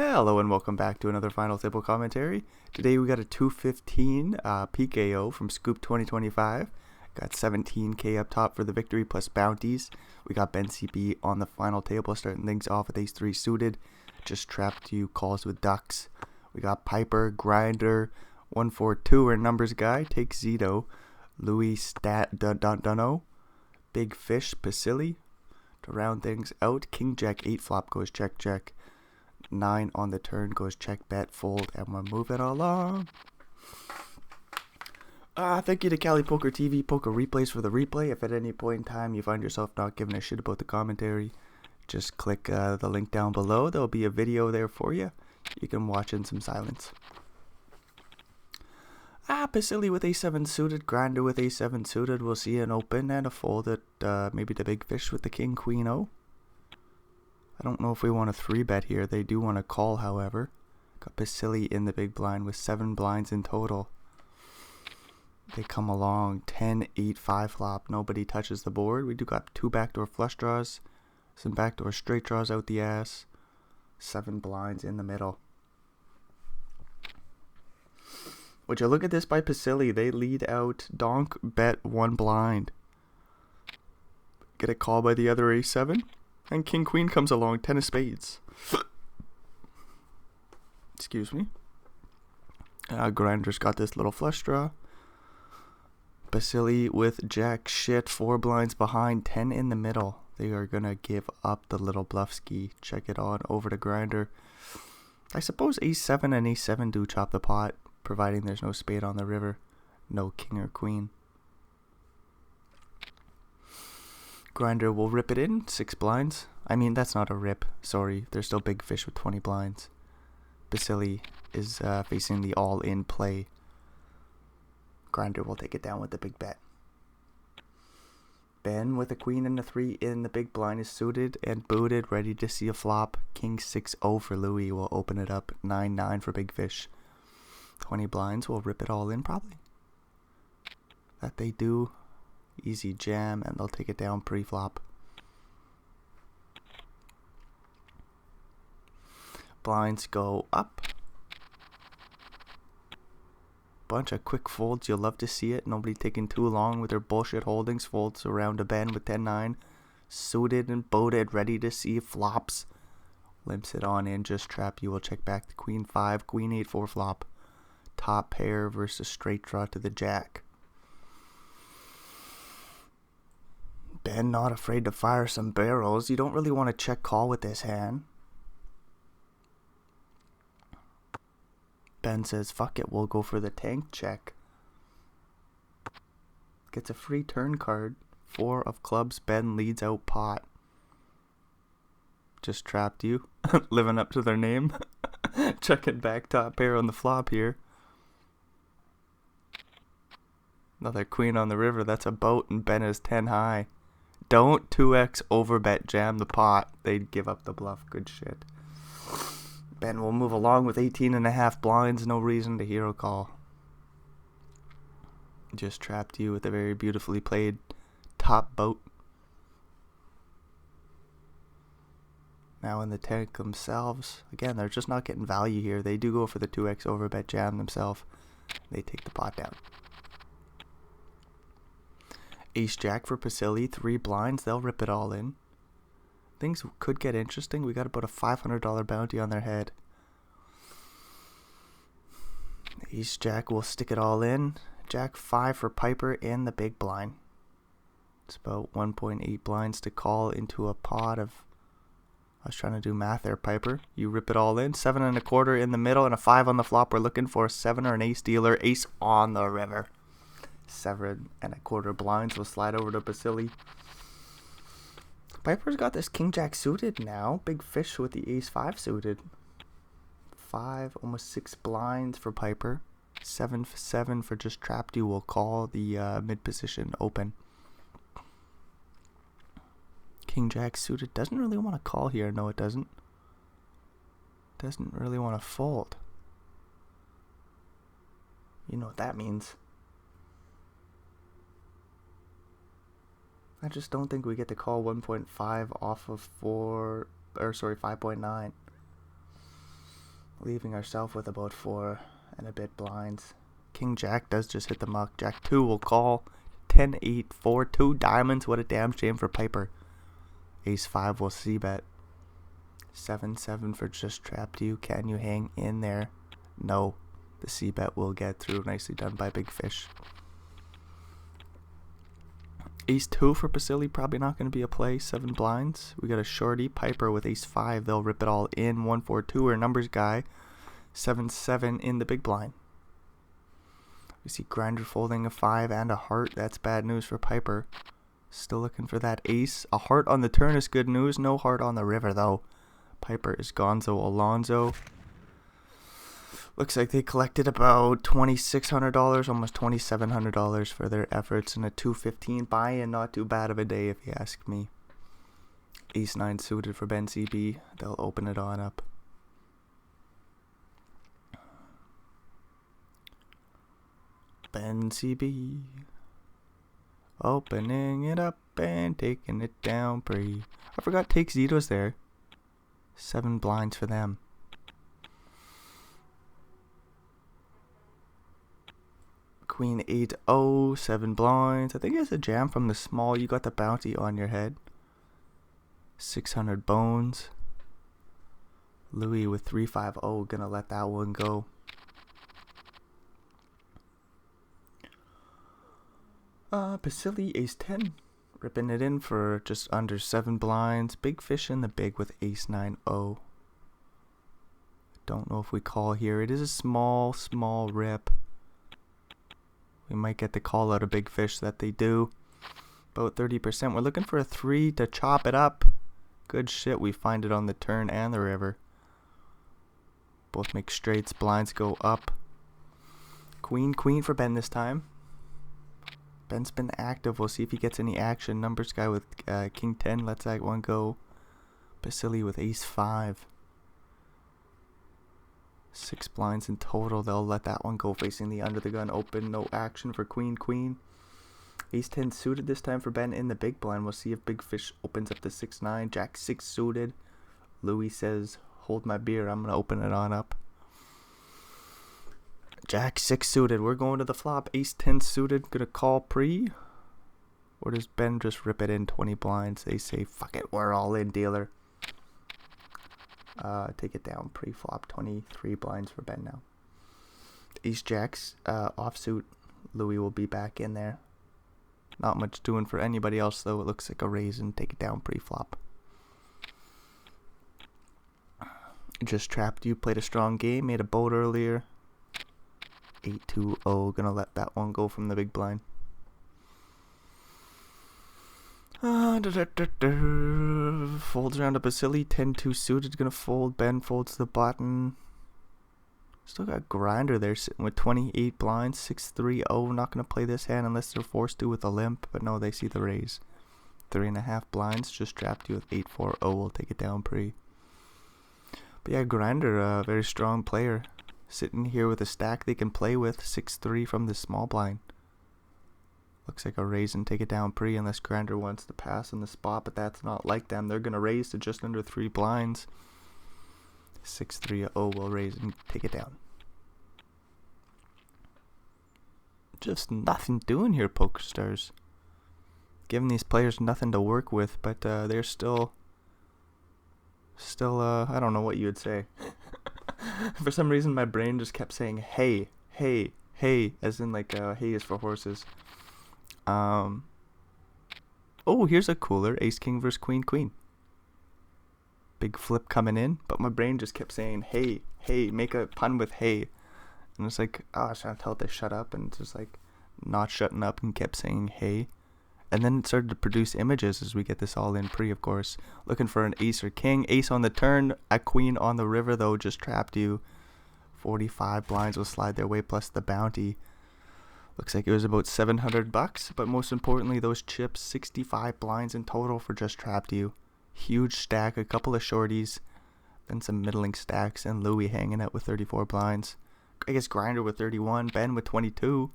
Hello and welcome back to another Final Table commentary. Today we got a 215 PKO from Scoop 2025. Got 17k up top for the victory plus bounties. We got Ben CB on the final table starting things off with ace 3 suited. Just trapped you calls with ducks. We got Piper, Grinder, 142 or numbers guy, take Zito, Louis Dunno, Big Fish, Pasili. To round things out, King Jack 8 flop goes check check. 9 on the turn goes check, bet, fold, and we're moving along. Thank you to KalipokerTV Poker Replays for the replay. If at any point in time you find yourself not giving a shit about the commentary, just click the link down below. There'll be a video there for you. You can watch in some silence. Pasili with a7 suited, Grinder with a7 suited. We'll see an open and a fold at maybe the Big Fish with the King Queen O. I don't know if we want a 3-bet here. They do want to call, however. Got Pasili in the big blind with 7 blinds in total. They come along 10, 8, 5 flop. Nobody touches the board. We do got 2 backdoor flush draws, some backdoor straight draws out the ass, 7 blinds in the middle. Would you look at this by Pasili? They lead out donk, bet 1 blind. Get a call by the other a7. And King Queen comes along, 10 of spades. Excuse me. Grinder's got this little flush draw. Pasili with jack shit, 4 blinds behind, 10 in the middle. They are gonna give up the little bluff ski. Check it on over to Grinder. I suppose a7 and a7 do chop the pot, providing there's no spade on the river. No king or queen. Grinder will rip it in, 6 blinds. I mean, that's not a rip, sorry. There's still Big Fish with 20 blinds. Pasili is facing the all-in play. Grinder will take it down with the big bet. Ben with a queen and a 3 in the big blind is suited and booted, ready to see a flop. King 6-0 for Louis will open it up, 9-9 for Big Fish. 20 blinds will rip it all in probably. That they do. Easy jam, and they'll take it down pre-flop. Blinds go up. Bunch of quick folds. You'll love to see it. Nobody taking too long with their bullshit holdings. Folds around a Ben with 10-9. Suited and boated, ready to see flops. Limps it on in, just trap. You will check back to Queen 5, Queen 8, 4 flop. Top pair versus straight draw to the jack. Ben not afraid to fire some barrels. You don't really want to check call with this hand. Ben says, fuck it, we'll go for the tank check. Gets a free turn card. 4 of clubs, Ben leads out pot. Just trapped you. Living up to their name. Checking back top pair on the flop here. Another queen on the river, that's a boat, and Ben is 10 high. Don't 2x overbet jam the pot. They'd give up the bluff. Good shit. Ben will move along with 18.5 blinds. No reason to hero call. Just trapped you with a very beautifully played top boat. Now in the tank themselves. Again, they're just not getting value here. They do go for the 2x overbet jam themselves. They take the pot down. Ace Jack for Pasili, 3 blinds, they'll rip it all in. Things could get interesting. We got about a $500 bounty on their head. Ace Jack will stick it all in. Jack 5 for Piper in the big blind. It's about 1.8 blinds to call into a pot of... I was trying to do math there, Piper. You rip it all in. 7 1/4 in the middle and a 5 on the flop. We're looking for a 7 or an ace dealer. Ace on the river. 7 1/4 blinds will slide over to Pasili. Piper's got this King Jack suited now. Big Fish with the ace 5 suited. 5, almost 6 blinds for Piper. 7 for just trapped. You will call the mid position open. King Jack suited doesn't really want to call here. No, it doesn't. Doesn't really want to fold. You know what that means. I just don't think we get to call 1.5 off of 5.9. leaving ourselves with about 4 and a bit blinds. King Jack does just hit the muck. Jack 2 will call. 10, 8, 4, 2 diamonds. What a damn shame for Piper. Ace 5 will c-bet. 7, 7 for just trapped you. Can you hang in there? No. The c-bet will get through. Nicely done by Big Fish. Ace 2 for Basili, probably not going to be a play. 7 blinds. We got a shorty. Piper with Ace 5. They'll rip it all in. 1, 4, 2 or numbers guy. 7, 7 in the big blind. We see Grinder folding a 5 and a heart. That's bad news for Piper. Still looking for that ace. A heart on the turn is good news. No heart on the river though. Piper is Gonzo Alonzo. Looks like they collected about $2,600, almost $2,700 for their efforts in a 215 buy-in. Not too bad of a day if you ask me. Ace 9 suited for Ben CB. They'll open it on up. Ben CB. Opening it up and taking it down pre. I forgot Take Zito's there. 7 blinds for them. Queen 8, 0, 7 blinds. I think it's a jam from the small. You got the bounty on your head. 600 bones. Louis with 3, 5, 0. Gonna let that one go. Basili, Ace 10. Ripping it in for just under 7 blinds. Big Fish in the big with Ace 9, 0. Don't know if we call here. It is a small rip. We might get the call out of Big Fish that they do. About 30%. We're looking for a 3 to chop it up. Good shit. We find it on the turn and the river. Both make straights. Blinds go up. Queen for Ben this time. Ben's been active. We'll see if he gets any action. Numbers guy with King 10. Let's that one go. Basili with Ace 5. 6 blinds in total. They'll let that one go facing the under the gun open. No action for Queen. Ace 10 suited this time for Ben in the big blind. We'll see if Big Fish opens up to 6-9. Jack 6 suited. Louis says, hold my beer. I'm going to open it on up. Jack 6 suited. We're going to the flop. Ace 10 suited. Gonna call pre. Or does Ben just rip it in 20 blinds? They say, fuck it. We're all in, dealer. Take it down. Pre-flop. 23 blinds for Ben now. Ace Jacks offsuit. Louis will be back in there. Not much doing for anybody else though. It looks like a raise and take it down pre-flop. Just trapped you. Played a strong game. Made a boat earlier. 8-2-0, gonna let that one go from the big blind. Folds around to Basili. 10-2 suited, gonna fold. Ben folds the button. Still got Grinder there sitting with 28 blinds. 6-3-0. Not gonna play this hand unless they're forced to with a limp, but no, they see the raise. 3.5 blinds. Just trapped you with 8-4-0. We'll take it down pre. But yeah, Grinder, a very strong player. Sitting here with a stack they can play with. 6-3 from the small blind. Looks like a raise and take it down pre unless Grinder wants to pass on the spot, but that's not like them. They're going to raise to just under 3 blinds. 6-3-0 will raise and take it down. Just nothing doing here, PokerStars. Giving these players nothing to work with, but they're still I don't know what you would say. For some reason, my brain just kept saying, hey, as in like, hay is for horses. Oh, here's a cooler. Ace King versus Queen. Big flip coming in, but my brain just kept saying, hey, make a pun with hay. And it's like, oh, I was trying to tell it to shut up, and it's just like, not shutting up and kept saying hey. And then it started to produce images as we get this all in pre, of course. Looking for an ace or king. Ace on the turn. A queen on the river, though, just trapped you. 45 blinds will slide their way, plus the bounty. Looks like it was about $700, but most importantly, those chips, 65 blinds in total for just trapped you. Huge stack, a couple of shorties, then some middling stacks, and Louis hanging out with 34 blinds. I guess Grinder with 31, Ben with 22.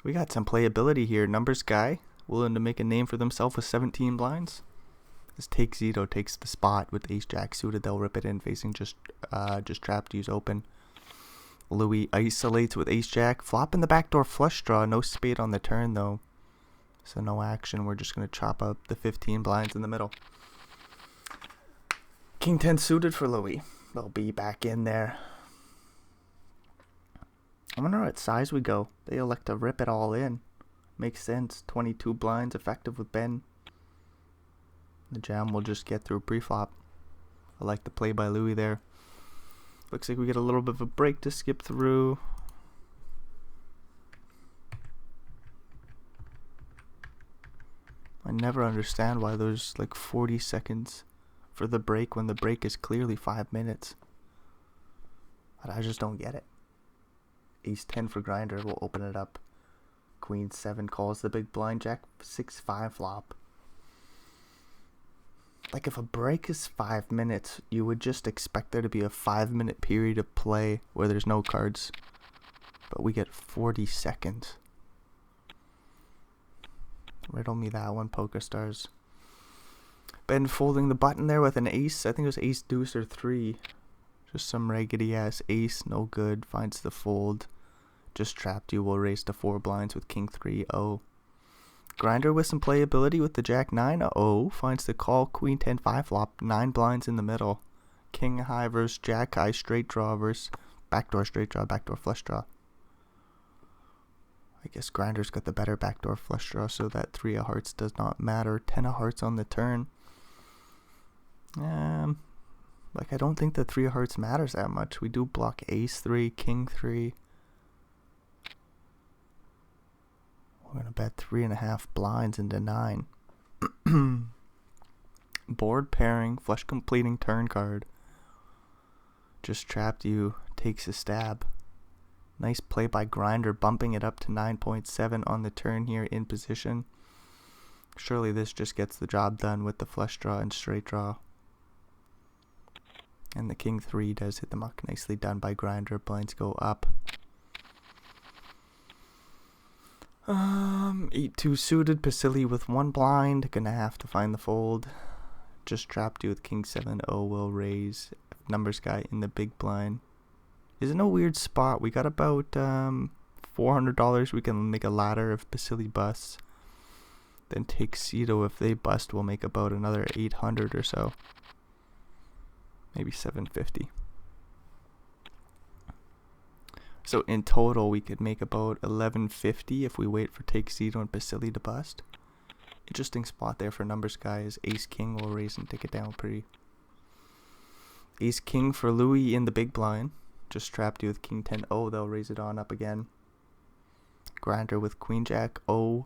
We got some playability here. Numbers guy, willing to make a name for themselves with 17 blinds. This Take Zito takes the spot with ace jack suited. They'll rip it in facing just trapped use open. Louis isolates with ace jack. Flop in the backdoor flush draw. No spade on the turn though. So no action. We're just going to chop up the 15 blinds in the middle. King 10 suited for Louis. They'll be back in there. I wonder what size we go. They elect to rip it all in. Makes sense. 22 blinds effective with Ben. The jam will just get through pre-flop. I like the play by Louis there. Looks like we get a little bit of a break to skip through. I never understand why there's like 40 seconds for the break when the break is clearly 5 minutes. But I just don't get it. Ace 10 for grinder will open it up. Queen 7 calls the big blind. Jack 6-5 flop. Like if a break is 5 minutes, you would just expect there to be a 5-minute period of play where there's no cards. But we get 40 seconds. Riddle me that one, Poker Stars. Ben folding the button there with an ace. I think it was ace deuce or 3. Just some raggedy ass ace. No good. Finds the fold. Just trapped you. Will raise to 4 blinds with king 3-0. Grinder with some playability with the jack 9-0. Finds the call. Queen 10-5 flop. 9 blinds in the middle. King high versus jack high. Straight draw versus backdoor straight draw. Backdoor flush draw. I guess Grinder's got the better backdoor flush draw, so that 3 of hearts does not matter. 10 of hearts on the turn. Like I don't think the 3 of hearts matters that much. We do block ace 3, king 3. We're gonna bet 3.5 blinds into 9. Board pairing, flush completing turn card. Just trapped you, takes a stab. Nice play by Grinder, bumping it up to 9.7 on the turn here in position. Surely this just gets the job done with the flush draw and straight draw. And the king 3 does hit the muck. Nicely done by Grinder. Blinds go up. 8-2 suited. Pasili with 1 blind. Gonna have to find the fold. Just trapped you with king 7-0. Will raise. Numbers guy in the big blind. Is in a weird spot. We got about $400. We can make a ladder if Pasili busts. Then take Cito. If they bust, we'll make about another 800 or so. Maybe 750. So in total, we could make about 1150 if we wait for take Cito and Pasili to bust. Interesting spot there for numbers guys. Ace King will raise and take it down pretty. Ace King for Louis in the big blind. Just trapped you with king 10-0. They'll raise it on up again. Grinder with queen jack 0.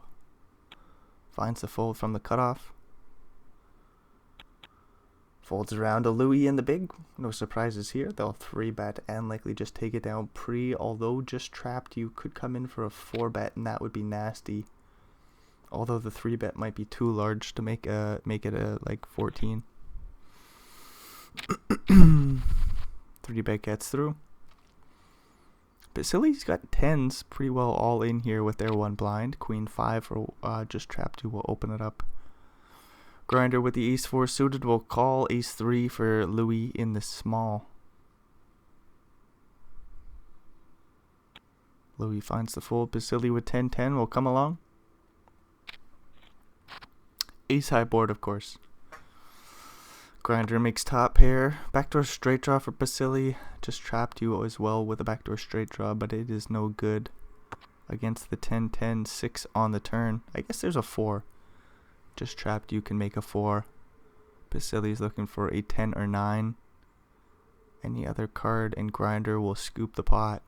Finds the fold from the cutoff. Folds around to Louis in the big. No surprises here. They'll 3-bet and likely just take it down pre. Although just trapped you could come in for a 4-bet and that would be nasty. Although the 3-bet might be too large to make it a like 14. 3-bet gets through. Basili's got 10s pretty well all in here with their 1 blind. Queen 5 for just trapped you will open it up. Grinder with the ace 4 suited will call. Ace 3 for Louis in the small. Louis finds the fold. Basili with 10-10 will come along. Ace high board, of course. Grinder makes top pair. Backdoor straight draw for Basili. Just trapped you as well with a backdoor straight draw, but it is no good against the 10-10, 6 on the turn. I guess there's a 4. Just trapped you can make a 4. Basili's looking for a 10 or 9. Any other card and Grinder will scoop the pot.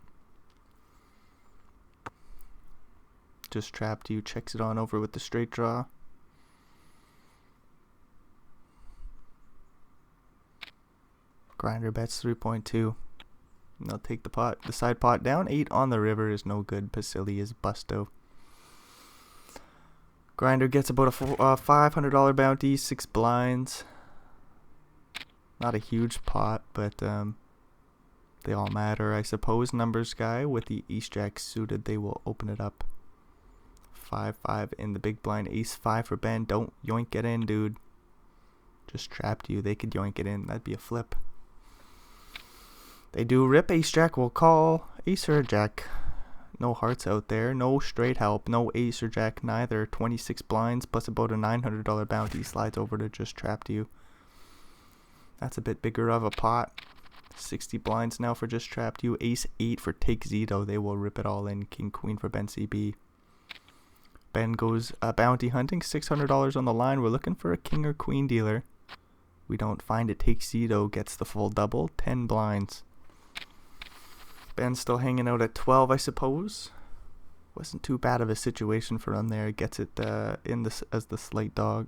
Just trapped you checks it on over with the straight draw. Grinder bets 3.2. They'll take the side pot down. 8 on the river is no good. Pasili is busto. Grinder gets about a $500 bounty, 6 blinds. Not a huge pot, but they all matter, I suppose. Numbers guy with the ace jack suited, they will open it up. 5-5 in the big blind. Ace 5 for Ben. Don't yoink it in, dude. Just trapped you. They could yoink it in. That'd be a flip. They do rip. Ace jack will call. Ace or jack. No hearts out there. No straight help. No ace or jack neither. 26 blinds plus about a $900 bounty slides over to just trapped you. That's a bit bigger of a pot. 60 blinds now for just trapped you. Ace 8 for take Zito. They will rip it all in. King queen for Ben CB. Ben goes bounty hunting. $600 on the line. We're looking for a king or queen dealer. We don't find it. Take Zito gets the full double. 10 blinds. Ben's still hanging out at 12, I suppose. Wasn't too bad of a situation for him there. Gets it as the slate dog.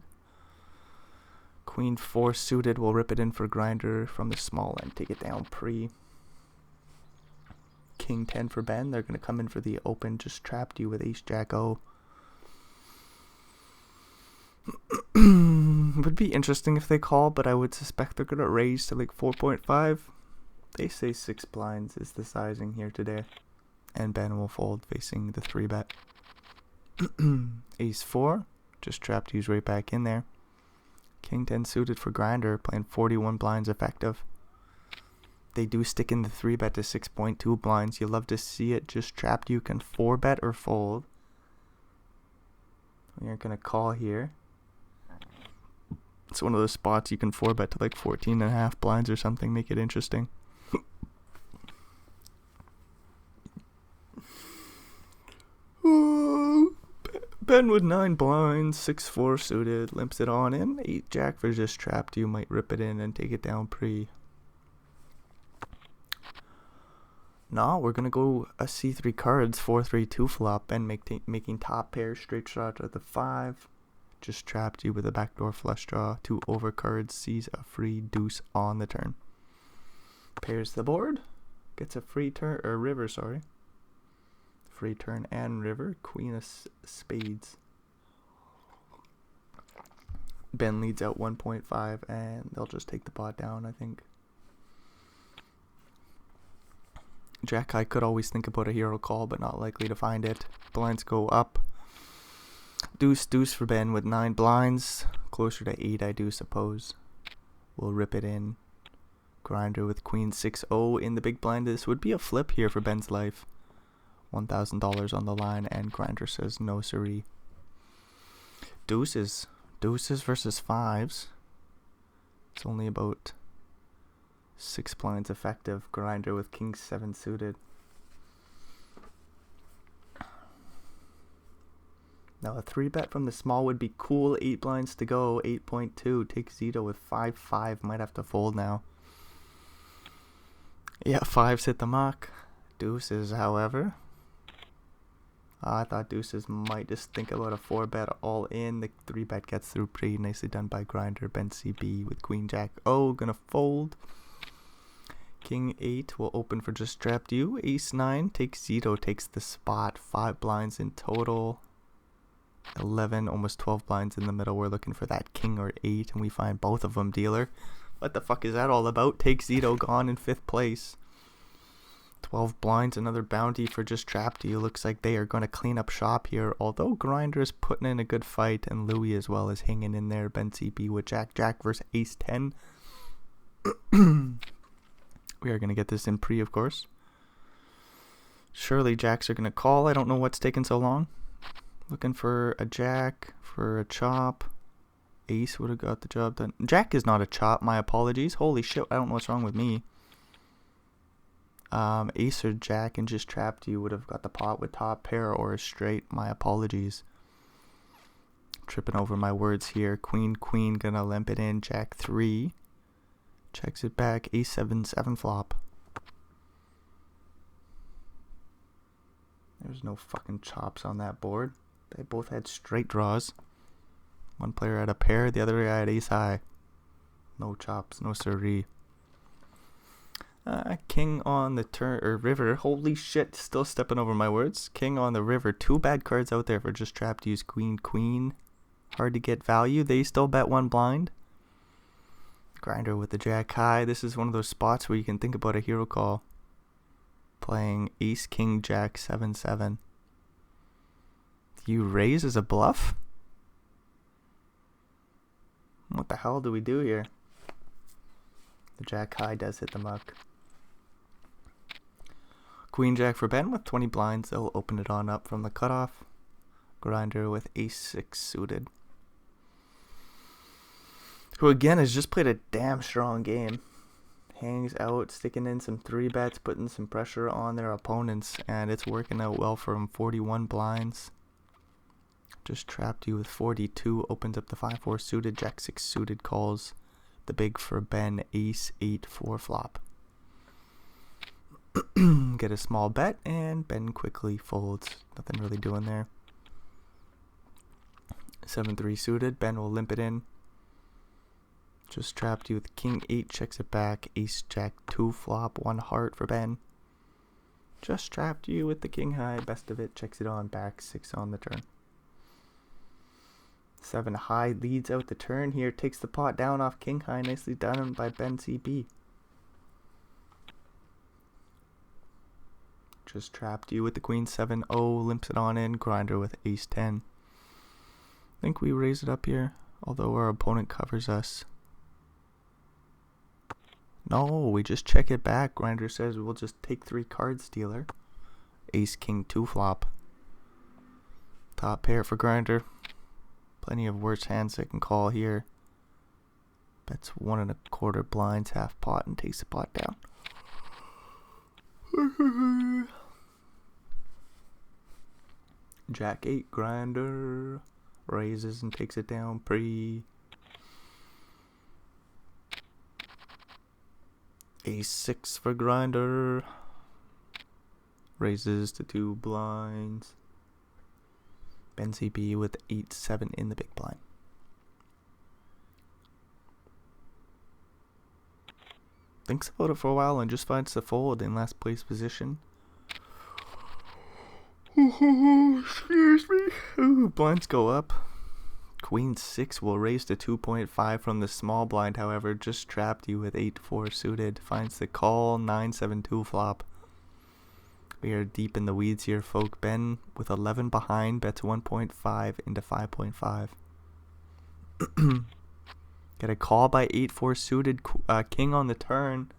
Queen 4 suited. We'll rip it in for grinder from the small end. Take it down pre. King 10 for Ben. They're going to come in for the open. Just trapped you with ace jack O. Would be interesting if they call, but I would suspect they're going to raise to like 4.5. They say 6 blinds is the sizing here today. And Ben will fold facing the 3-bet. Ace 4. Just trapped you's right back in there. King 10 suited for grinder, playing 41 blinds effective. They do stick in the 3-bet to 6.2 blinds. You love to see it. Just trapped you can 4-bet or fold. We aren't going to call here. It's one of those spots you can 4-bet to like 14.5 blinds or something. Make it interesting. Ben with 9 blinds, 6-4 suited, limps it on in. 8 jack for just trapped you, might rip it in and take it down pre. No, we're gonna go a C3 cards, 4-3-2 flop. Ben making top pair, straight shot at the 5. Just trapped you with a backdoor flush draw. 2 over cards, sees a free deuce on the turn. Pairs the board, gets a free turn, or river, sorry. Free turn and river. Queen of spades. Ben leads out 1.5 and they'll just take the pot down, I think. Jack high could always think about a hero call, but not likely to find it. Blinds go up. Deuce deuce for Ben with 9 blinds. Closer to 8, I do suppose. We'll rip it in. Grinder with queen 6-0 in the big blind. This would be a flip here for Ben's life. $1,000 on the line, and grinder says no siree. Deuces versus 5s. It's only about 6 blinds effective. Grinder with king 7 suited. Now a 3-bet from the small would be cool. 8 blinds to go. 8.2. Take Zito with 5-5. Might have to fold now. Yeah, 5s hit the muck. Deuces, however. I thought deuces might just think about a 4-bet all in. The 3-bet gets through pretty nicely done by grinder. Ben CB with queen jack O, gonna fold. King 8 will open for just trapped you. Ace 9 takes Zito, takes the spot. 5 blinds in total. 11, almost 12 blinds in the middle. We're looking for that king or 8, and we find both of them dealer. What the fuck is that all about? Take Zito, gone in 5th place. 12 blinds, another bounty for just trapped you. Looks like they are going to clean up shop here. Although grinder is putting in a good fight, and Louis as well is hanging in there. Ben CP with jack versus ace 10. We are going to get this in pre, of course. Surely jacks are going to call. I don't know what's taking so long. Looking for a jack, for a chop. Ace would have got the job done. Jack is not a chop, my apologies. Holy shit, I don't know what's wrong with me. Ace or jack and just trapped you would have got the pot with top pair or a straight. My apologies. Tripping over my words here. Queen gonna limp it in. Jack 3 checks it back. Ace 7 flop. There's no fucking chops on that board. They both had straight draws. One player had a pair, the other guy had ace high. No chops, no siree. King on the turn, or river. Holy shit, still stepping over my words. King on the river. 2 bad cards out there for just trapped. Use queen. Hard to get value. They still bet 1 blind. Grinder with the jack high. This is one of those spots where you can think about a hero call. Playing ace, king, jack, 7-7. You raise as a bluff? What the hell do we do here? The jack high does hit the muck. Queen jack for Ben with 20 blinds. They'll open it on up from the cutoff. Grinder with ace 6 suited. Who again has just played a damn strong game. Hangs out, sticking in some 3-bets, putting some pressure on their opponents, and it's working out well for him. 41 blinds. Just trapped you with 42. Opens up the 5-4 suited. Jack 6 suited calls the big for Ben. Ace 8 4 flop. Get a small bet, and Ben quickly folds. Nothing really doing there. 7-3 suited. Ben will limp it in. Just trapped you with king 8, checks it back. Ace jack 2 flop, 1 heart for Ben. Just trapped you with the king high, best of it, checks it on back, 6 on the turn. 7 high leads out the turn here, takes the pot down off king high, nicely done by Ben CB. Just trapped you with the queen 7-0, limps it on in, grinder with ace 10. I think we raise it up here, although our opponent covers us. No, we just check it back. Grinder says we'll just take 3 cards, dealer. Ace king 2 flop. Top pair for Grinder. Plenty of worse hands that can call here. Bets 1 1/4 blinds, half pot, and takes the pot down. Jack 8 Grinder. Raises and takes it down pre. Ace 6 for Grinder. Raises to 2 blinds. Ben CB with 8-7 in the big blind. Thinks about it for a while and just finds the fold in last place position. Excuse me. Ooh, blinds go up. Queen 6 will raise to 2.5 from the small blind, however, just trapped you with 8-4 suited. Finds the call, 9-7-2 flop. We are deep in the weeds here, folk. Ben with 11 behind, bets 1.5 into 5.5. Get a call by 8-4 suited, king on the turn.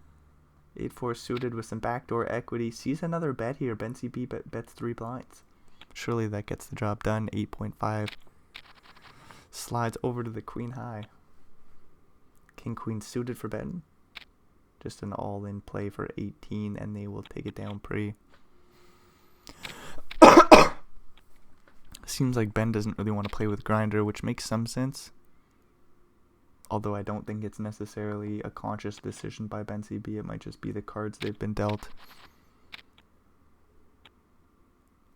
8-4 suited with some backdoor equity. Sees another bet here. Ben CB bets 3 blinds. Surely that gets the job done. 8.5. Slides over to the queen high. King queen suited for Ben. Just an all-in play for 18, and they will take it down pre. Seems like Ben doesn't really want to play with Grinder, which makes some sense. Although I don't think it's necessarily a conscious decision by Ben CB. It might just be the cards they've been dealt.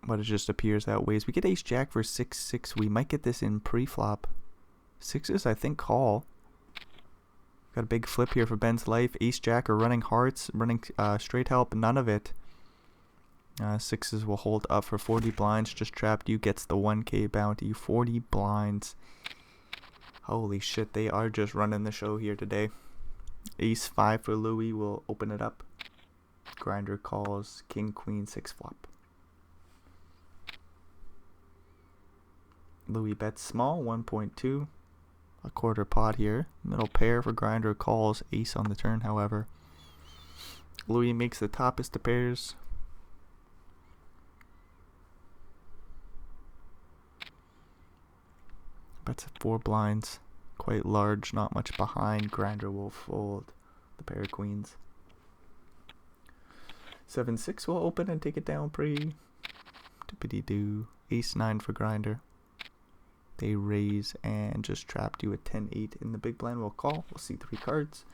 But it just appears that ways. We get ace jack for 6-6. We might get this in pre-flop. 6s, I think, call. Got a big flip here for Ben's life. Ace jack are running hearts, running straight help, none of it. 6s will hold up for 40 blinds. Just trapped you, gets the 1k bounty. 40 blinds. Holy shit, they are just running the show here today. Ace 5 for Louis will open it up. Grinder calls king queen 6 flop. Louis bets small, 1.2. A quarter pot here. Middle pair for Grinder calls ace on the turn, however. Louis makes the toppest of pairs. Bets 4 blinds. Quite large, not much behind. Grinder will fold the pair of queens. 7-6 will open and take it down pre. Dippity-doo. Ace 9 for Grinder. They raise and just trapped you at 10-8 in the big blind. We'll call. We'll see 3 cards.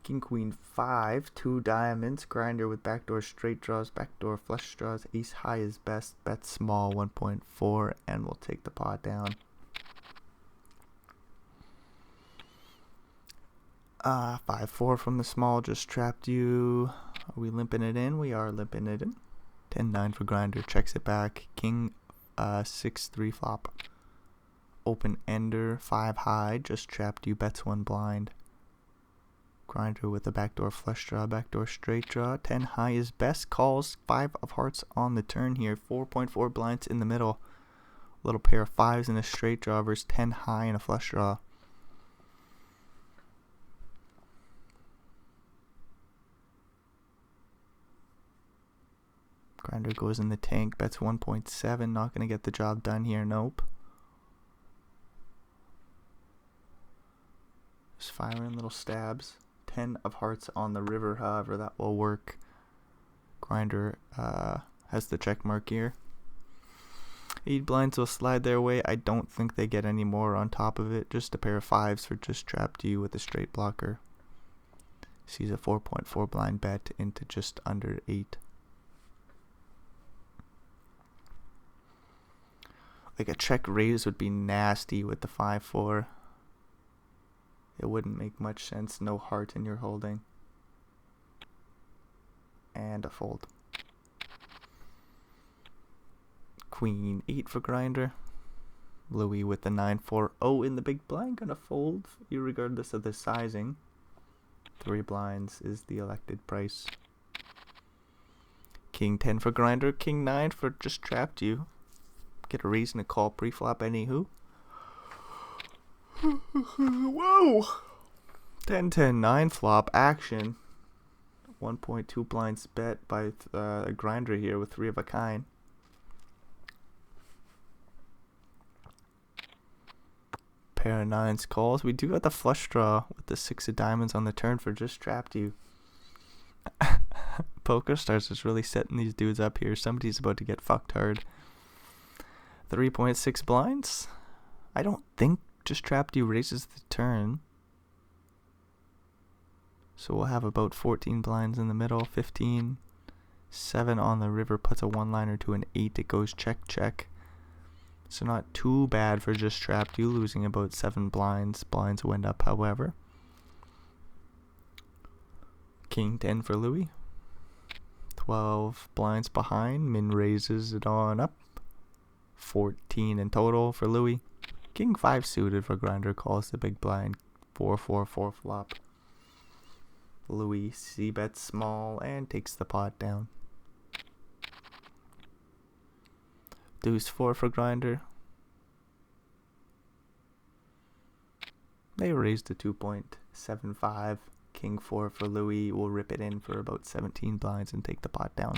King queen 5, 2 diamonds. Grinder with backdoor straight draws, backdoor flush draws. Ace high is best. Bet small, 1.4, and we'll take the pot down. 5-4 from the small, just trapped you. Are we limping it in? We are limping it in. 10-9 for Grinder, checks it back. King 6-3 flop. Open ender, 5 high, just trapped you, bets 1 blind. Grinder with a backdoor flush draw, backdoor straight draw. 10 high is best, calls 5 of hearts on the turn here. 4.4 blinds in the middle. Little pair of 5s in a straight draw versus 10 high in a flush draw. Grinder goes in the tank, bets 1.7, not going to get the job done here, nope. Just firing little stabs. 10 of hearts on the river, however, that will work. Grinder has the check mark here. 8 blinds will slide their way. I don't think they get any more on top of it. Just a pair of 5s for just trapped you with a straight blocker. Sees a 4.4 blind bet into just under 8. Like a check raise would be nasty with the 5-4. It wouldn't make much sense. No heart in your holding. And a fold. Queen 8 for Grinder. Louis with the 9-4. Oh, in the big blind, gonna fold regardless of the sizing. 3 blinds is the elected price. King 10 for Grinder. King 9 for just trapped you. Get a raise and a call pre-flop anywho. Whoa! 10-10 9 flop action. 1.2 blinds bet by a Grinder here with 3 of a kind. Pair of 9s calls. We do got the flush draw with the 6 of diamonds on the turn for just trapped you. PokerStars is really setting these dudes up here. Somebody's about to get fucked hard. 3.6 blinds. I don't think just trapped you raises the turn. So we'll have about 14 blinds in the middle. 15. 7 on the river puts a 1-liner to an 8. It goes check check. So not too bad for just trapped you, losing about 7 blinds. Blinds went up, however. King 10 for Louis. 12 blinds behind. Min raises it on up. 14 in total for Louis. King 5 suited for Grinder, calls the big blind. 4-4-4 flop. Louis c-bets small and takes the pot down. Deuce 4 for Grinder. They raised to 2.75. King 4 for Louis. Will rip it in for about 17 blinds and take the pot down.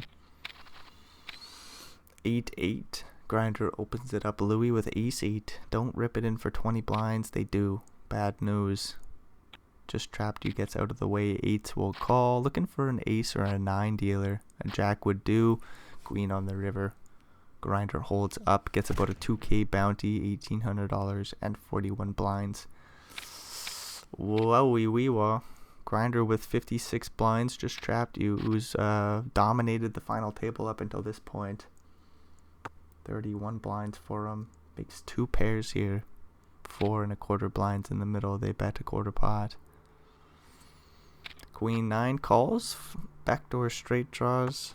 8-8. Grinder opens it up. Louis with ace 8. Don't rip it in for 20 blinds. They do. Bad news. Just trapped you gets out of the way. 8s will call. Looking for an ace or a 9 dealer. A jack would do. Queen on the river. Grinder holds up, gets about a 2K bounty, $1,800 and 41 blinds. Wowie wee wah. Grinder with 56 blinds just trapped you, who's dominated the final table up until this point. 31 blinds for him. Makes 2 pairs here. 4.25 blinds in the middle. They bet a quarter pot. Queen 9 calls. Backdoor straight draws.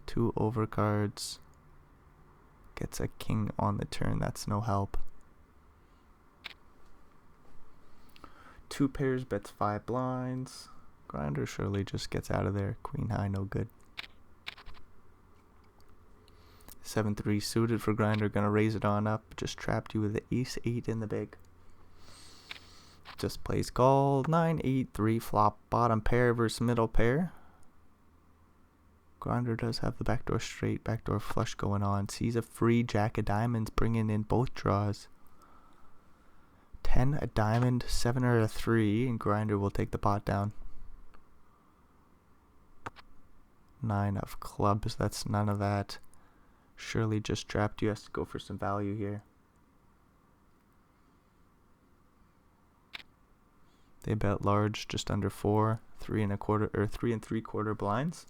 2 overcards. Gets a king on the turn. That's no help. 2 pairs bets 5 blinds. Grinder surely just gets out of there. Queen high, no good. 7-3 suited for Grinder. Gonna raise it on up. Just trapped you with the ace 8 in the big. Just plays call. 9-8 3 flop. Bottom pair versus middle pair. Grinder does have the backdoor straight, backdoor flush going on. Sees a free jack of diamonds, bringing in both draws. 10 a diamond, 7 or a 3, and Grinder will take the pot down. 9 of clubs, that's none of that. Surely just trapped you, has to go for some value here. They bet large, just under 4, 3.25 or 3 3/4 blinds.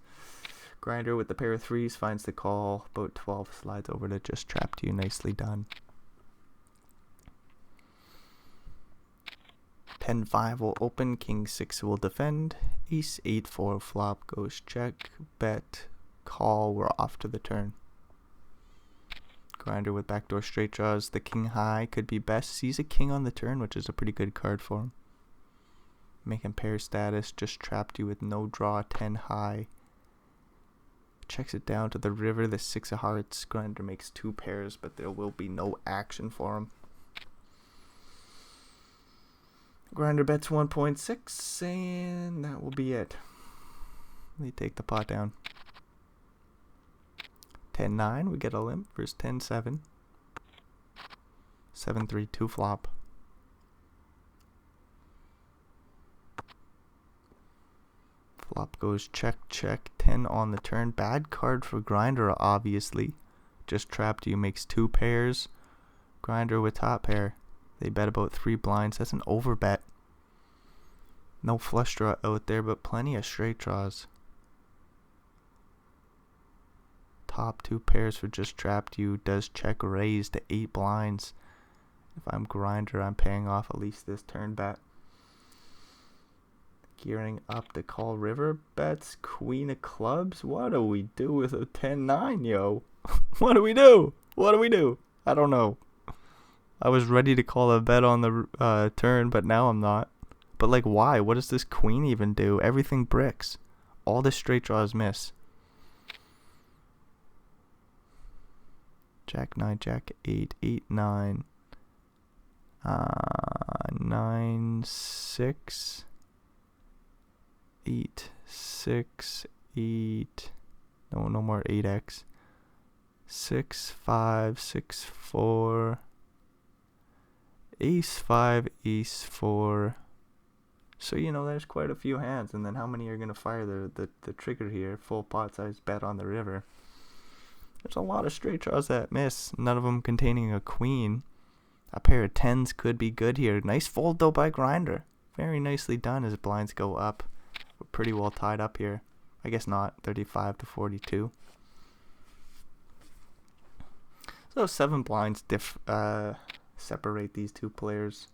Grinder with the pair of 3s finds the call. About 12 slides over to just trapped you. Nicely done. 10-5 will open. King 6 will defend. Ace 8-4 flop goes check. Bet. Call. We're off to the turn. Grinder with backdoor straight draws. The king high could be best. Sees a king on the turn, which is a pretty good card for him. Making pair status. Just trapped you with no draw. 10 high. Checks it down to the river, the 6 of hearts. Grinder makes 2 pairs, but there will be no action for him. Grinder bets 1.6, and that will be it. They take the pot down. 10-9, we get a limp versus 10-7. 7-3, 2 flop. Flop goes check, check, 10 on the turn. Bad card for Grinder, obviously. Just trapped you, makes 2 pairs. Grinder with top pair. They bet about 3 blinds. That's an overbet. No flush draw out there, but plenty of straight draws. Top 2 pairs for just trapped you. Does check raise to 8 blinds. If I'm Grinder, I'm paying off at least this turn bet. Gearing up to call river bets. Queen of clubs. What do we do with a 10-9, yo? What do we do? What do we do? I don't know. I was ready to call a bet on the turn, but now I'm not. But like, why? What does this queen even do? Everything bricks. All the straight draws miss. Jack 9, Jack 8, 8, 9. 9, 6. 8, 6, 8. No more 8x. 6, 5, 6, 4. Ace 5, ace 4. So, you know, there's quite a few hands. And then how many are going to fire the trigger here? Full pot size bet on the river. There's a lot of straight draws that miss. None of them containing a queen. A pair of 10s could be good here. Nice fold, though, by Grinder. Very nicely done as blinds go up. We're pretty well tied up here. I guess not. 35 to 42. So 7 blinds separate these two players.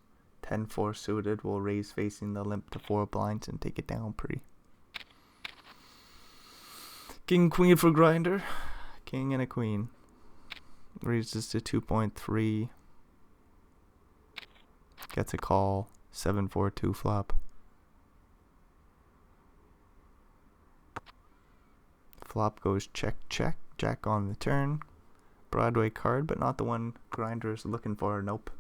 10-4 suited will raise facing the limp to 4 blinds and take it down pretty. King, queen for Grinder. King and a queen. Raises to 2.3. Gets a call. 7-4, 2 flop. Flop goes check, check. Jack on the turn. Broadway card, but not the one Grinder is looking for. Nope.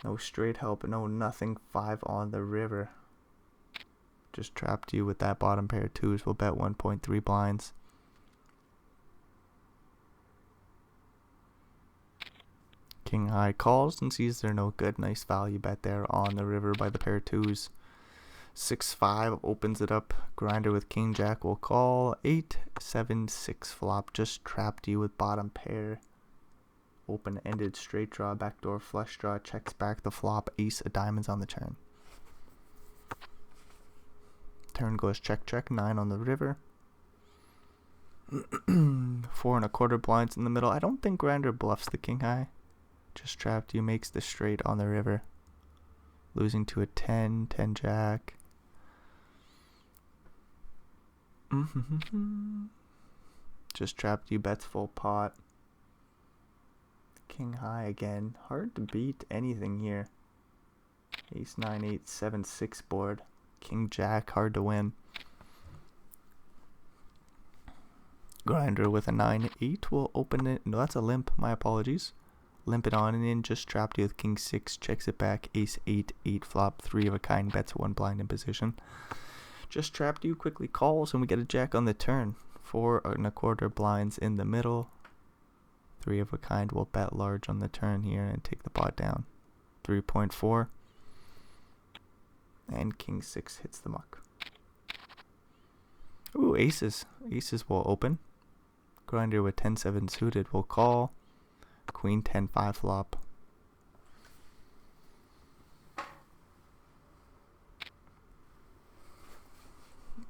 No straight help, no nothing. 5 on the river. Just trapped you with that bottom pair of 2s. We'll bet 1.3 blinds. King high calls and sees they're no good. Nice value bet there on the river by the pair of 2s. 6-5 opens it up. Grinder with king jack will call. 8-7-6 flop. Just trapped you with bottom pair. Open-ended straight draw, backdoor flush draw. Checks back the flop. Ace of diamonds on the turn. Turn goes check, check. 9 on the river. 4 1/4 blinds in the middle. I don't think Grinder bluffs the king high. Just trapped you makes the straight on the river. Losing to a 10 jack. Just trapped you bets full pot. King high again. Hard to beat anything here. Ace 9, 8, 7, 6 board. King jack, hard to win. Grinder with a 9, 8 will open it. No, that's a limp. My apologies. Limp it on and in. Just trapped you with king 6. Checks it back. Ace 8, 8 flop. 3 of a kind. Bets 1 blind in position. Just trapped you. Quickly calls and we get a jack on the turn. 4 1/4 blinds in the middle. 3 of a kind will bet large on the turn here and take the pot down. 3.4. And king 6 hits the muck. Ooh, aces. Aces will open. Grinder with 10-7 suited will call. Queen 10-5 flop.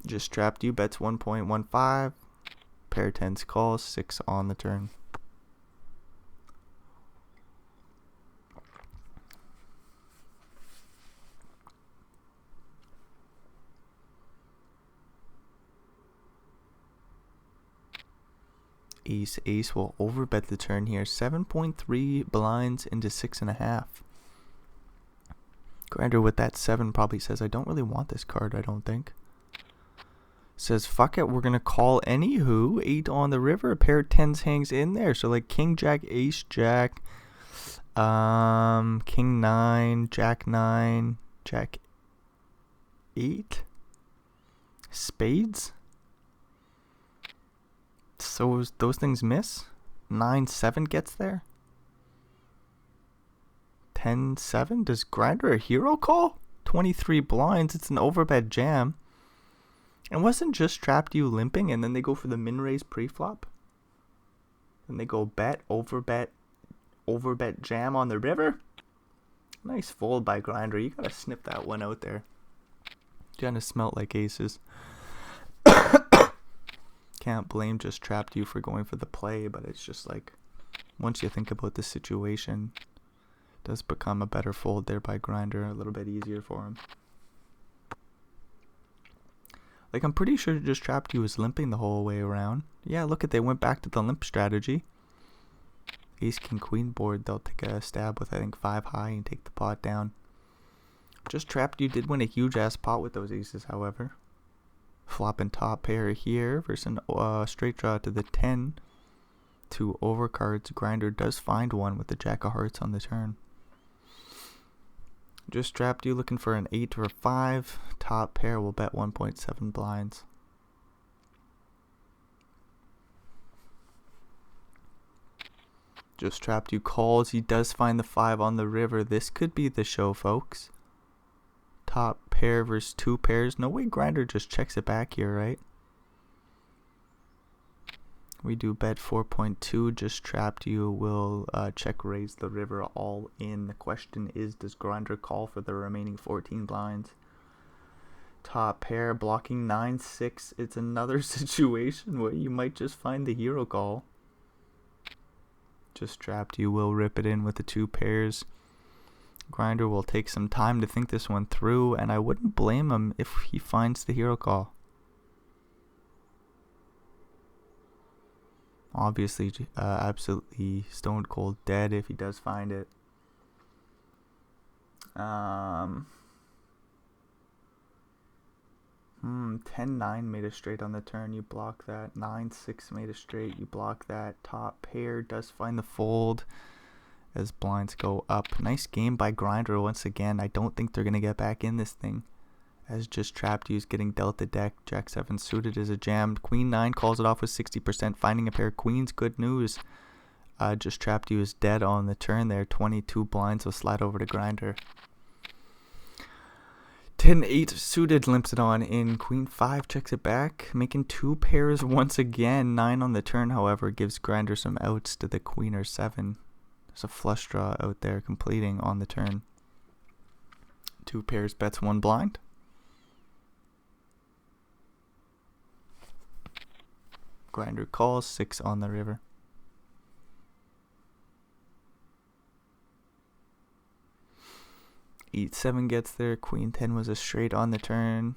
Just trapped you. Bets 1.15. Pair 10s calls. 6 on the turn. Ace, ace will overbet the turn here. 7.3 blinds into 6.5. Grinder with that 7 probably says, I don't really want this card, I don't think. Says, fuck it, we're going to call anywho. 8 on the river. A pair of 10s hangs in there. So like king, jack, ace, jack. King 9, jack 9, jack 8. Spades. So those things miss. 9-7 gets there. 10-7. Does Grinder a hero call? 23 blinds. It's an overbet jam. And wasn't just trapped you limping and then they go for the min raise pre-flop? And they go bet, overbet jam on the river. Nice fold by Grinder. You gotta snip that one out there. Kinda smelt like aces. Can't blame just trapped you for going for the play, but it's just like, once you think about the situation, it does become a better fold there by Grinder, a little bit easier for him. Like, I'm pretty sure just trapped you was limping the whole way around. Yeah, look at, they went back to the limp strategy. Ace king queen board, they'll take a stab with I think 5 high and take the pot down. Just trapped you did win a huge ass pot with those aces, however. Flopping top pair here versus a straight draw to the 10. 2 overcards. Grinder does find one with the jack of hearts on the turn. Just trapped you looking for an 8 or a 5. Top pair will bet 1.7 blinds. Just trapped you calls. He does find the 5 on the river. This could be the show, folks. Top pair versus 2 pairs. No way Grinder just checks it back here, right? We do bet 4.2. Just trapped you will check raise the river all in. The question is, does Grinder call for the remaining 14 blinds? Top pair blocking 9-6. It's another situation where you might just find the hero call. Just trapped you will rip it in with the 2 pairs. Grinder will take some time to think this one through, and I wouldn't blame him if he finds the hero call. Obviously, absolutely stone cold dead if he does find it. 10-9 made a straight on the turn. You block that. 9-6 made a straight. You block that. Top pair does find the fold as blinds go up. Nice game by Grinder once again. I don't think they're going to get back in this thing. As just trapped you's getting dealt the deck. Jack 7 suited is a jam. Queen 9 calls it off with 60%. Finding a pair of queens. Good news. Just trapped you is dead on the turn there. 22 blinds will slide over to Grinder. 10-8 suited limps it on in. Queen 5 checks it back. Making 2 pairs once again. 9 on the turn, however, gives Grinder some outs to the queen or 7. There's a flush draw out there completing on the turn. 2 pairs bets 1 blind. Grinder calls 6 on the river. E7 gets there. Queen 10 was a straight on the turn.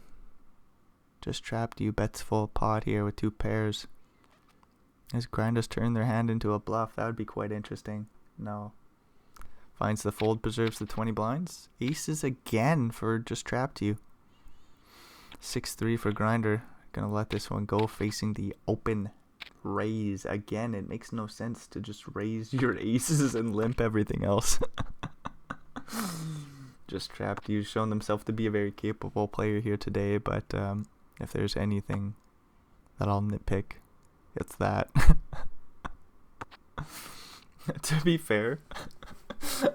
Just trapped you bets full pot here with 2 pairs. As Grinders turn their hand into a bluff, that would be quite interesting. No. Finds the fold, preserves the 20 blinds. Aces again for just trapped you. 6-3 for Grinder. Gonna let this one go facing the open raise. Again, it makes no sense to just raise your aces and limp everything else. Just trapped you, shown themselves to be a very capable player here today, but if there's anything that I'll nitpick, it's that. To be fair,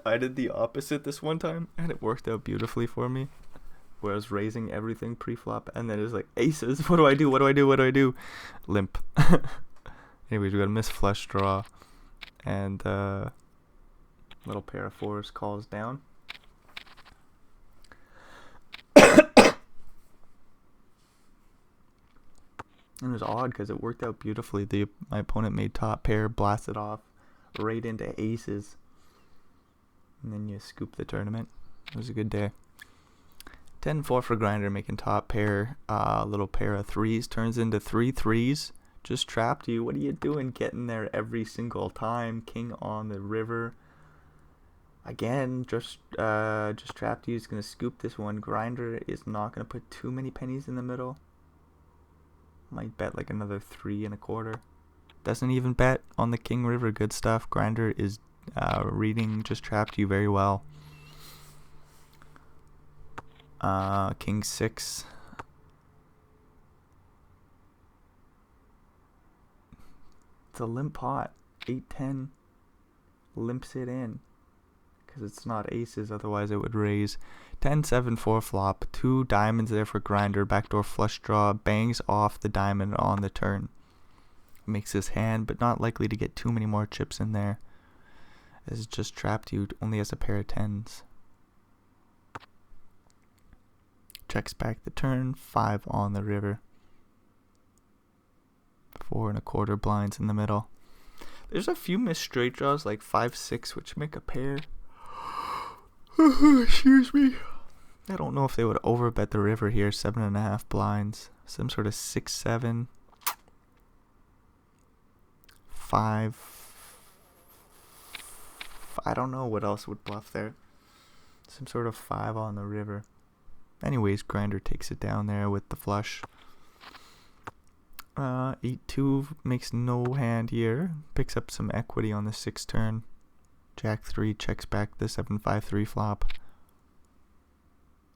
I did the opposite this one time, and it worked out beautifully for me. Where I was raising everything pre-flop, and then it's like, aces, what do I do, what do I do, what do I do? Limp. Anyways, we got a miss flush draw, and little pair of 4s calls down. And it was odd because it worked out beautifully. My opponent made top pair, blasted off right into aces, and then you scoop the tournament. It was a good day. 10-4 for Grinder, making top pair. Little pair of 3s turns into 3 3s. Just trapped you. What are you doing getting there every single time? King on the river. Again, just trapped you is going to scoop this one. Grinder is not going to put too many pennies in the middle. Might bet like another 3 1/4. Doesn't even bet on the King River. Good stuff. Grinder is reading just trapped you very well. King 6. It's a limp pot. 8-10 limps it in. Because it's not aces, otherwise it would raise. 10-7 4 flop. 2 diamonds there for grinder. Backdoor flush draw. Bangs off the diamond on the turn. Makes his hand, but not likely to get too many more chips in there. As it just trapped you, only has a pair of 10s. Checks back the turn. 5 on the river. 4 1/4 blinds in the middle. There's a few missed straight draws like 5-6, which make a pair. Excuse me. I don't know if they would overbet the river here. 7.5 blinds. Some sort of 6-7. 5. I don't know what else would bluff there. Some sort of 5 on the river. Anyways, grinder takes it down there with the flush. 8-2 makes no hand here. Picks up some equity on the 6th turn. Jack-3 checks back the 7-5-3 flop.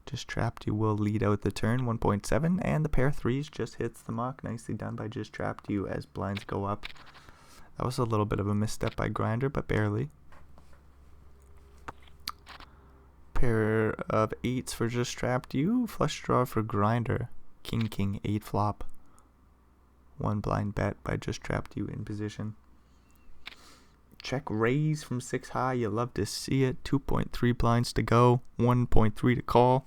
Just trapped you will lead out the turn. 1.7, and the pair of 3s just hits the muck. Nicely done by just trapped you as blinds go up. That was a little bit of a misstep by grinder, but barely. Pair of 8s for just trapped you. Flush draw for grinder. King 8 flop. 1 blind bet by just trapped you in position. Check raise from 6 high. You love to see it. 2.3 blinds to go. 1.3 to call.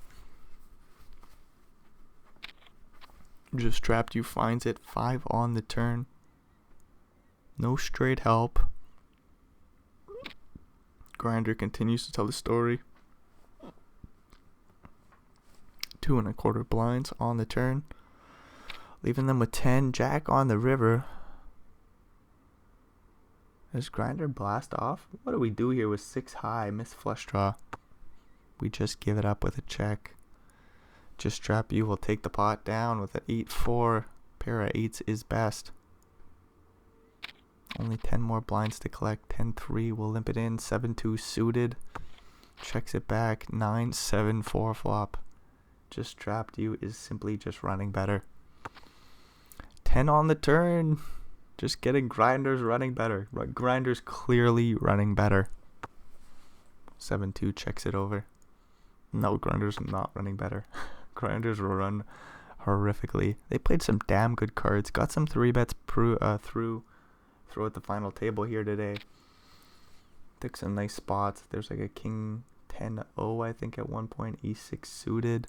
Just trapped you finds it. 5 on the turn. No straight help. Grinder continues to tell the story. 2 1/4 blinds on the turn. Leaving them with 10. Jack on the river. Does grinder blast off? What do we do here with 6 high? Miss flush draw. We just give it up with a check. Just trap you will take the pot down with an 8-4. Pair of 8s is best. Only 10 more blinds to collect. 10-3 will limp it in. 7-2 suited. Checks it back. 9-7 4 flop. Just trapped you is simply just running better. 10 on the turn. Just getting grinders running better. Grinders clearly running better. 7-2 checks it over. No, grinders not running better. Grinders run horrifically. They played some damn good cards. Got some 3 bets through at the final table here today. Took some nice spots. There's like a king 10-0 I think at one point. E6 suited.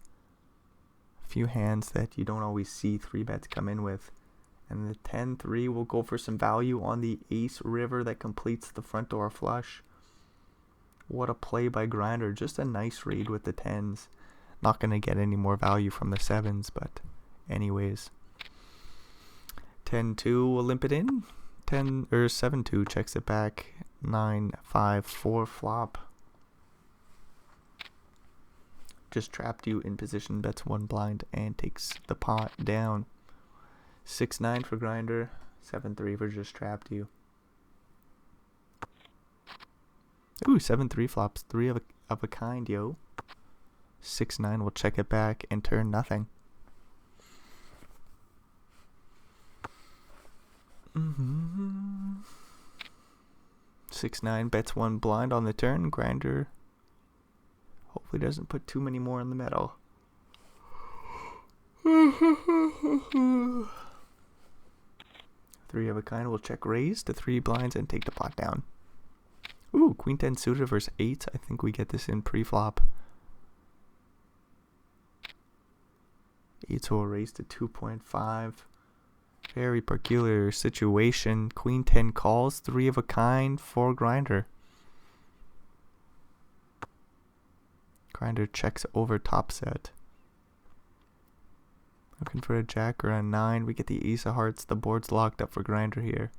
A few hands that you don't always see 3 bets come in with. And the 10-3 will go for some value on the ace river that completes the front door flush. What a play by grinder. Just a nice read with the 10s. Not going to get any more value from the 7s, but anyways. 10-2 will limp it in. 7-2 checks it back. 9-5 4 flop. Just trapped you in position, bets 1 blind and takes the pot down. 6-9 for grinder. 7-3 for just trapped you. Ooh, 7-3 flops. 3 of a kind, yo. 6-9 will check it back and turn nothing. Mm-hmm. 6-9 bets 1 blind on the turn. Grinder hopefully doesn't put too many more in the middle. 3 of a kind will check raise to 3 blinds and take the pot down. Ooh, queen 10 suited versus 8. I think we get this in pre-flop. 8 will raise to 2.5. Very peculiar situation. Queen 10 calls, 3 of a kind for grinder. Grinder checks over top set. Looking for a jack or a 9. We get the ace of hearts. The board's locked up for grinder here.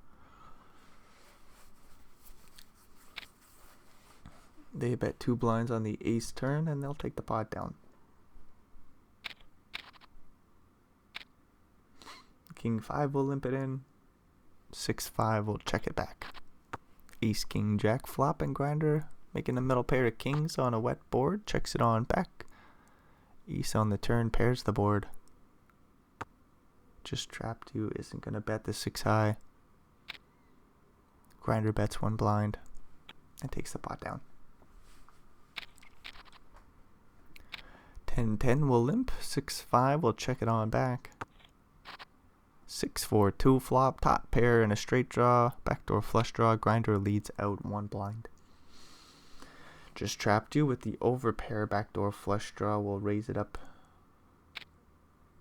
They bet 2 blinds on the ace turn and they'll take the pot down. King 5 will limp it in. 6-5 will check it back. Ace king jack flop and grinder making a middle pair of kings on a wet board. Checks it on back. Ace on the turn pairs the board. Just trapped you isn't gonna bet the 6 high. Grinder bets 1 blind and takes the pot down. 10-10 will limp. 6-5 will check it on back. 6-4-2 flop, top pair and a straight draw, backdoor flush draw. Grinder leads out 1 blind. Just trapped you with the overpair backdoor flush draw. We'll raise it up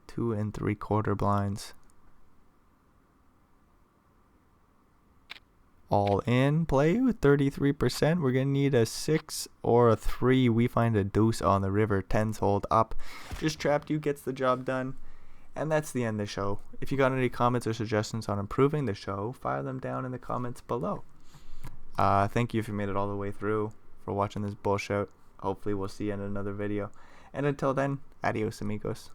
2 3/4 blinds. All in play with 33%. We're gonna need a 6 or a 3. We find a deuce on the river. 10s hold up. Just trapped you gets the job done. And that's the end of the show. If you got any comments or suggestions on improving the show, fire them down in the comments below. Thank you if you made it all the way through for watching this bullshit. Hopefully we'll see you in another video. And until then, adios amigos.